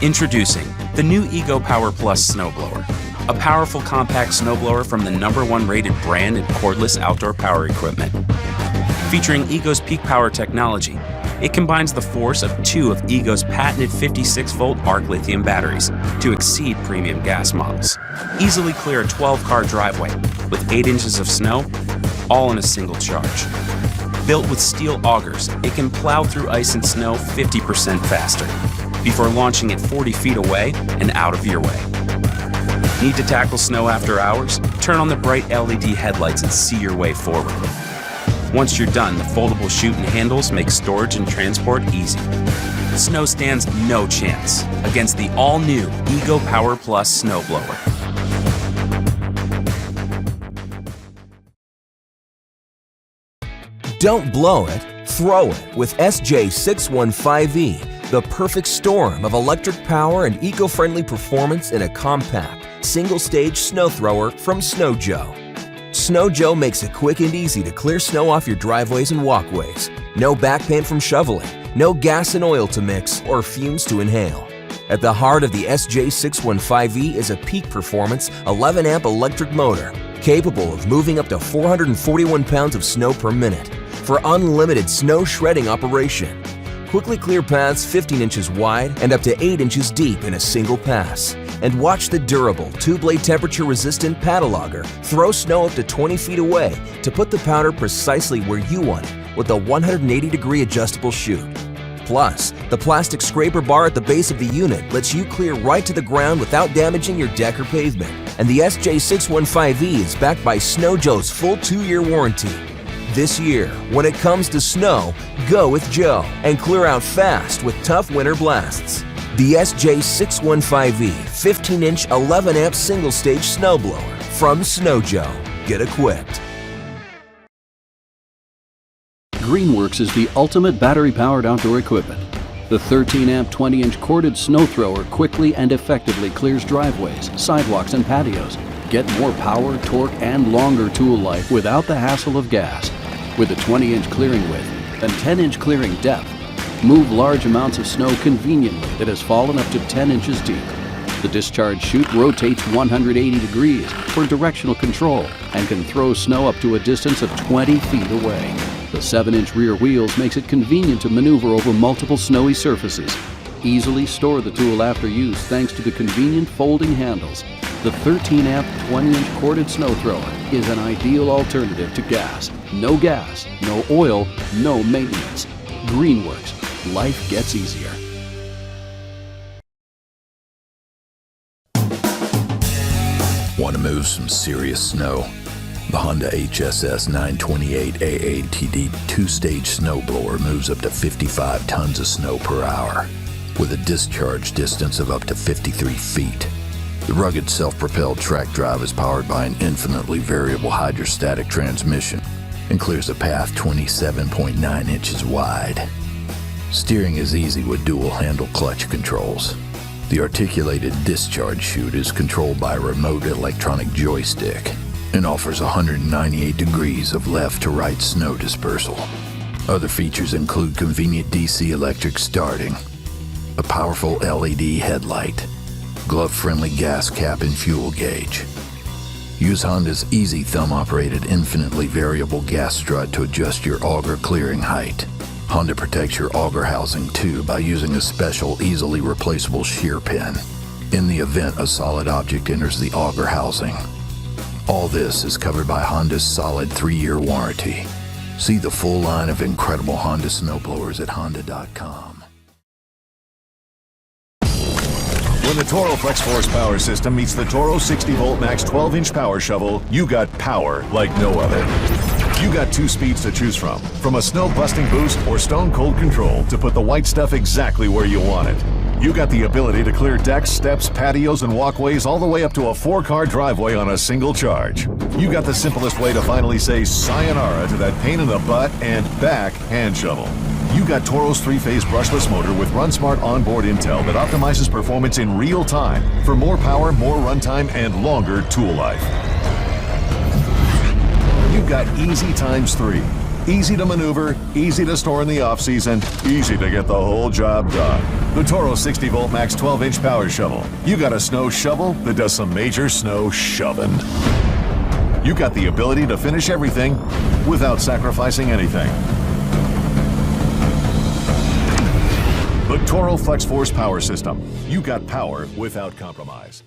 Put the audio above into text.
Introducing the new Ego Power Plus snowblower, a powerful compact snowblower from the #1 rated brand in cordless outdoor power equipment. Featuring Ego's peak power technology, it combines the force of 2 of Ego's patented 56-volt arc lithium batteries to exceed premium gas models. Easily clear a 12-car driveway with 8 inches of snow, all in a single charge. Built with steel augers, it can plow through ice and snow 50% faster before launching it 40 feet away and out of your way. Need to tackle snow after hours? Turn on the bright LED headlights and see your way forward. Once you're done, the foldable chute and handles make storage and transport easy. Snow stands no chance against the all-new Ego Power Plus snowblower. Don't blow it, throw it with SJ615E, the perfect storm of electric power and eco-friendly performance in a compact, single-stage snow thrower from Snow Joe. Snow Joe makes it quick and easy to clear snow off your driveways and walkways. No back pain from shoveling, no gas and oil to mix or fumes to inhale. At the heart of the SJ615E is a peak performance 11-amp electric motor capable of moving up to 441 pounds of snow per minute for unlimited snow shredding operation. Quickly clear paths 15 inches wide and up to 8 inches deep in a single pass. And watch the durable, 2-blade temperature-resistant paddle auger throw snow up to 20 feet away to put the powder precisely where you want it with a 180-degree adjustable chute. Plus, the plastic scraper bar at the base of the unit lets you clear right to the ground without damaging your deck or pavement. And the SJ615E is backed by Snow Joe's full 2-year warranty. This year, when it comes to snow, go with Joe and clear out fast with tough winter blasts. The SJ615E 15-inch 11-amp single-stage snowblower from Snow Joe. Get equipped. Greenworks is the ultimate battery-powered outdoor equipment. The 13-amp 20-inch corded Snowthrower quickly and effectively clears driveways, sidewalks, and patios. Get more power, torque, and longer tool life without the hassle of gas. With a 20-inch clearing width and 10-inch clearing depth, move large amounts of snow conveniently that has fallen up to 10 inches deep. The discharge chute rotates 180 degrees for directional control and can throw snow up to a distance of 20 feet away. The 7-inch rear wheels makes it convenient to maneuver over multiple snowy surfaces. Easily store the tool after use thanks to the convenient folding handles. The 13-amp 20-inch corded Snowthrower is an ideal alternative to gas. No gas, no oil, no maintenance. Greenworks. Life gets easier. Want to move some serious snow? The Honda HSS 928 AATD 2-stage snowblower moves up to 55 tons of snow per hour with a discharge distance of up to 53 feet. The rugged self-propelled track drive is powered by an infinitely variable hydrostatic transmission and clears a path 27.9 inches wide. Steering is easy with dual-handle clutch controls. The articulated discharge chute is controlled by a remote electronic joystick and offers 198 degrees of left to right snow dispersal. Other features include convenient DC electric starting, a powerful LED headlight, glove-friendly gas cap and fuel gauge. Use Honda's easy thumb-operated infinitely variable gas strut to adjust your auger clearing height. Honda protects your auger housing too by using a special easily replaceable shear pin in the event a solid object enters the auger housing. All this is covered by Honda's solid 3-year warranty. See the full line of incredible Honda snowblowers at honda.com. When the Toro Flex Force power system meets the Toro 60-volt max 12-inch power shovel, you got power like no other. You got 2 speeds to choose from a snow-busting boost or stone-cold control to put the white stuff exactly where you want it. You got the ability to clear decks, steps, patios, and walkways all the way up to a 4-car driveway on a single charge. You got the simplest way to finally say sayonara to that pain in the butt and back hand shovel. You got Toro's 3-phase brushless motor with RunSmart onboard intel that optimizes performance in real time for more power, more runtime, and longer tool life. You've got easy times 3. Easy to maneuver, easy to store in the off-season, easy to get the whole job done. The Toro 60-volt max 12-inch power shovel. You got a snow shovel that does some major snow shoving. You got the ability to finish everything without sacrificing anything. The Toro Flex Force Power System. You got power without compromise.